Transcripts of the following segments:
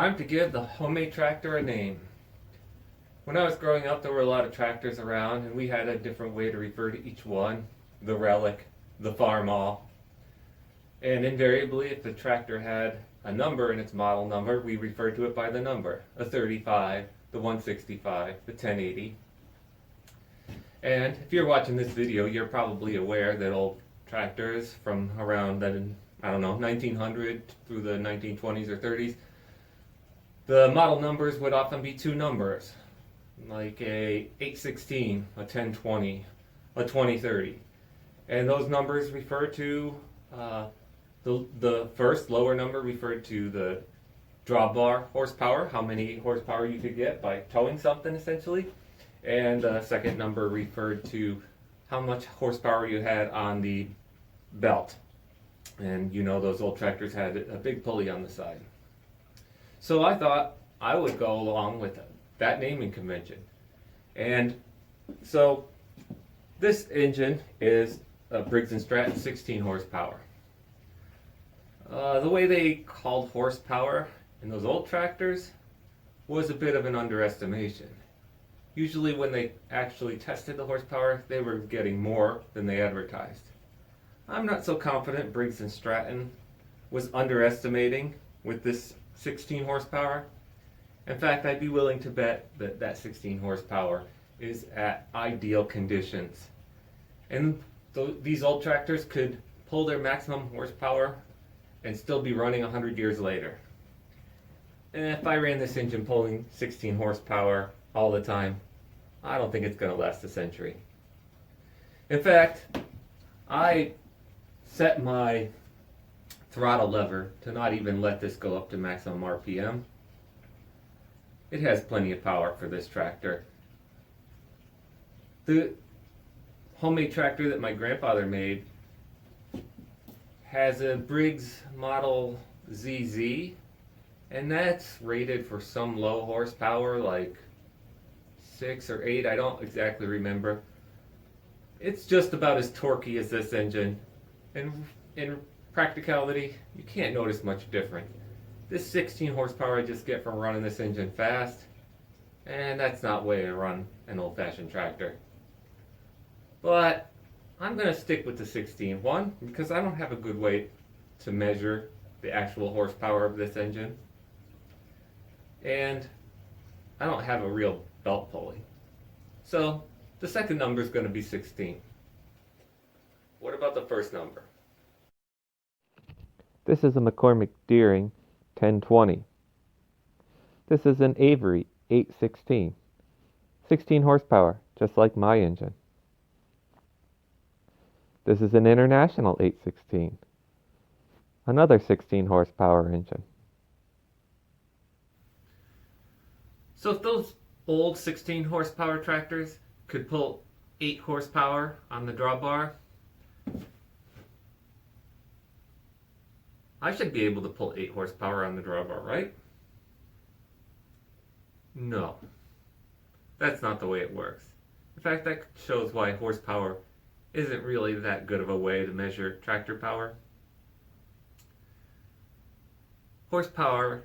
Time to give the homemade tractor a name. When I was growing up, there were a lot of tractors around, and we had a different way to refer to each one: the relic, the farmall. And invariably, if the tractor had a number in its model number, we referred to it by the number: a 35, the 165, the 1080. And if you're watching this video, you're probably aware that old tractors from around then, I don't know, 1900 through the 1920s or 30s, the model numbers would often be two numbers, like a 816, a 1020, a 2030. And those numbers refer to, the first lower number referred to the drawbar horsepower, how many horsepower you could get by towing something essentially. And the second number referred to how much horsepower you had on the belt. And you know, those old tractors had a big pulley on the side. So I thought I would go along with that naming convention. And so this engine is a Briggs & Stratton 16 horsepower. The way they called horsepower in those old tractors was a bit of an underestimation. Usually when they actually tested the horsepower, they were getting more than they advertised. I'm not so confident Briggs & Stratton was underestimating with this 16 horsepower. In fact, I'd be willing to bet that that 16 horsepower is at ideal conditions. And these old tractors could pull their maximum horsepower and still be running 100 years later. And if I ran this engine pulling 16 horsepower all the time, I don't think it's going to last a century. In fact, I set my throttle lever to not even let this go up to maximum RPM. It has plenty of power for this tractor. The homemade tractor that my grandfather made has a Briggs Model ZZ, and that's rated for some low horsepower, like 6 or 8, I don't exactly remember. It's just about as torquey as this engine, and in practicality, you can't notice much different. This 16 horsepower I just get from running this engine fast, and that's not the way to run an old-fashioned tractor. But I'm going to stick with the 16. One, because I don't have a good way to measure the actual horsepower of this engine, and I don't have a real belt pulley. So the second number is going to be 16. What about the first number? This is a McCormick Deering 1020. This is an Avery 816. 16 horsepower, just like my engine. This is an International 816. Another 16 horsepower engine. So if those old 16 horsepower tractors could pull 8 horsepower on the drawbar, I should be able to pull 8 horsepower on the drawbar, right? No. That's not the way it works. In fact, that shows why horsepower isn't really that good of a way to measure tractor power. Horsepower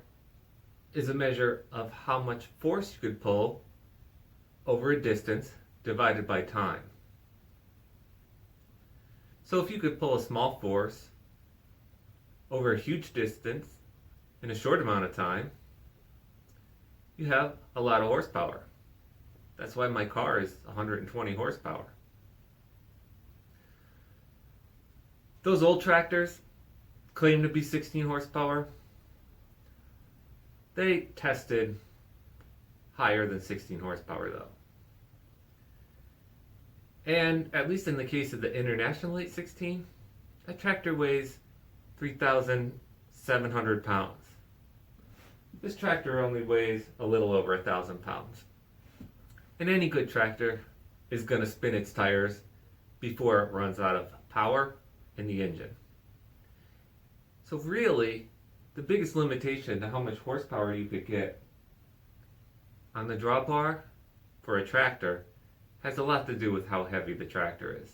is a measure of how much force you could pull over a distance divided by time. So if you could pull a small force over a huge distance in a short amount of time, you have a lot of horsepower. That's why my car is 120 horsepower. Those old tractors claim to be 16 horsepower. They tested higher than 16 horsepower though. And at least in the case of the International 816, that tractor weighs 3,700 pounds. This tractor only weighs a little over 1,000 pounds. And any good tractor is going to spin its tires before it runs out of power in the engine. So really, the biggest limitation to how much horsepower you could get on the drawbar for a tractor has a lot to do with how heavy the tractor is.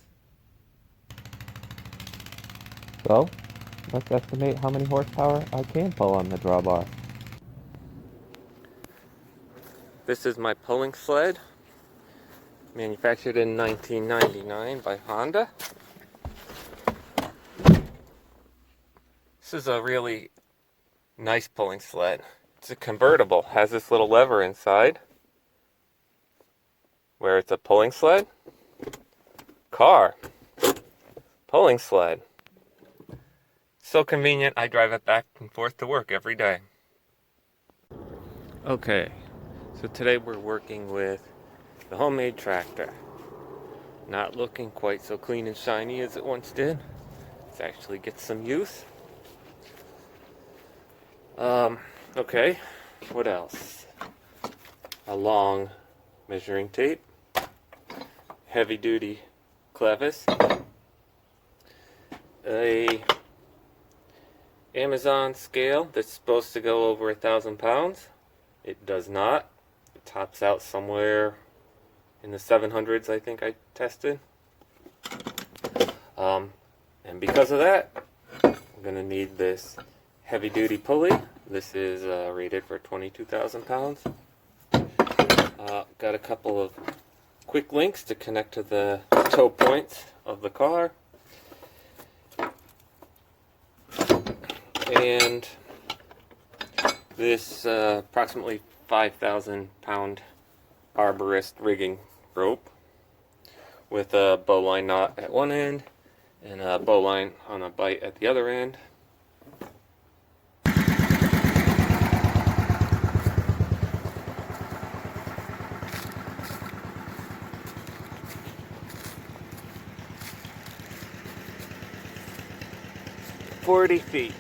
So, let's estimate how many horsepower I can pull on the drawbar. This is my pulling sled, manufactured in 1999 by Honda. This is a really nice pulling sled. It's a convertible, has this little lever inside where it's a pulling sled, car, pulling sled. So convenient, I drive it back and forth to work every day. Okay, so today we're working with the homemade tractor. Not looking quite so clean and shiny as it once did. Let's actually get some use. Okay, what else? A long measuring tape, heavy duty clevis, a Amazon scale that's supposed to go over 1,000 pounds. It does not. It tops out somewhere in the 700s, I think I tested. And because of that, I'm going to need this heavy duty pulley. This is rated for 22,000 pounds. Got a couple of quick links to connect to the toe points of the car. And this approximately 5,000 pound arborist rigging rope with a bowline knot at one end and a bowline on a bite at the other end. "40 feet.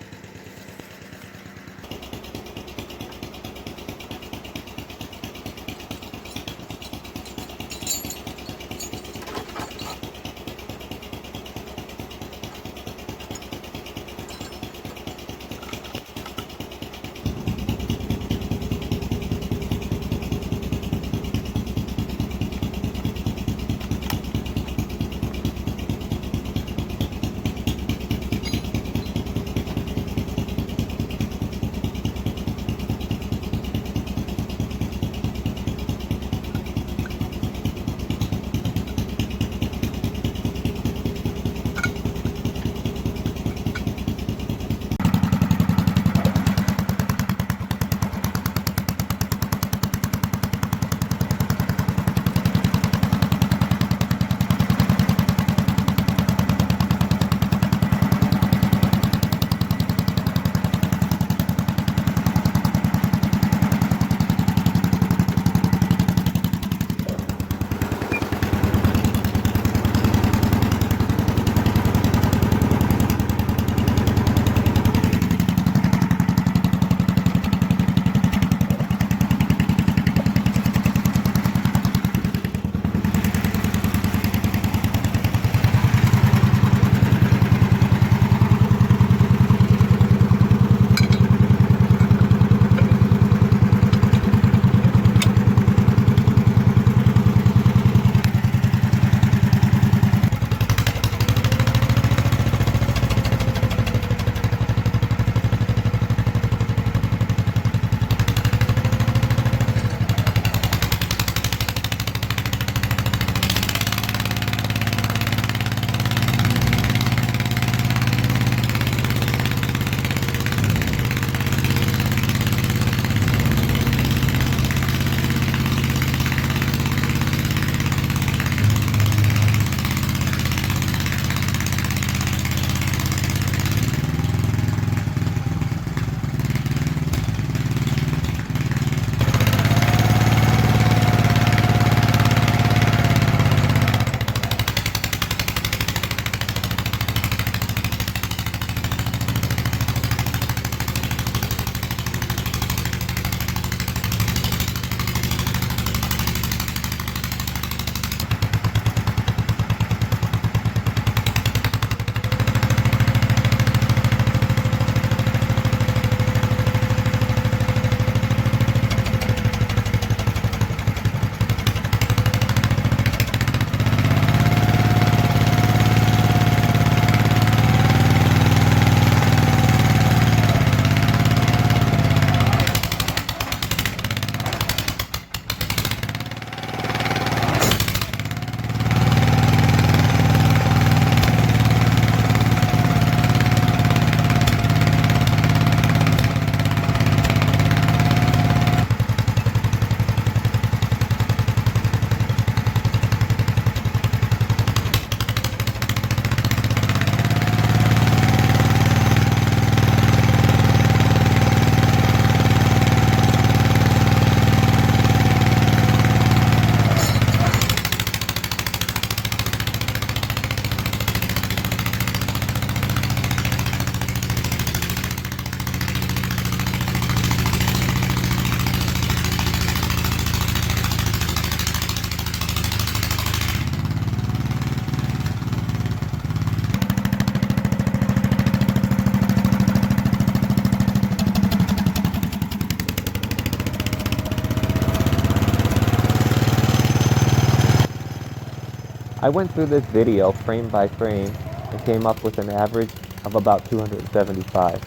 I went through this video frame by frame and came up with an average of about 275.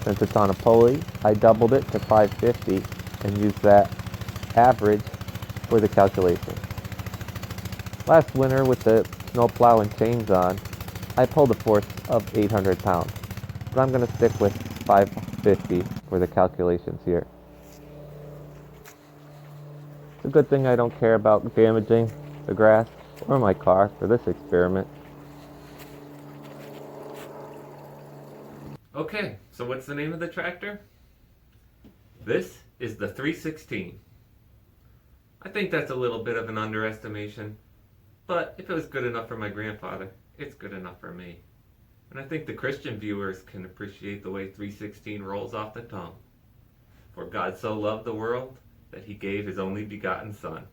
Since it's on a pulley, I doubled it to 550 and used that average for the calculation. Last winter, with the snowplow and chains on, I pulled a force of 800 pounds, but I'm going to stick with 550 for the calculations here. It's a good thing I don't care about damaging the grass or my car for this experiment. Okay, so what's the name of the tractor? This is the 316. I think that's a little bit of an underestimation, but if it was good enough for my grandfather, it's good enough for me. And I think the Christian viewers can appreciate the way 316 rolls off the tongue. For God so loved the world that he gave his only begotten Son,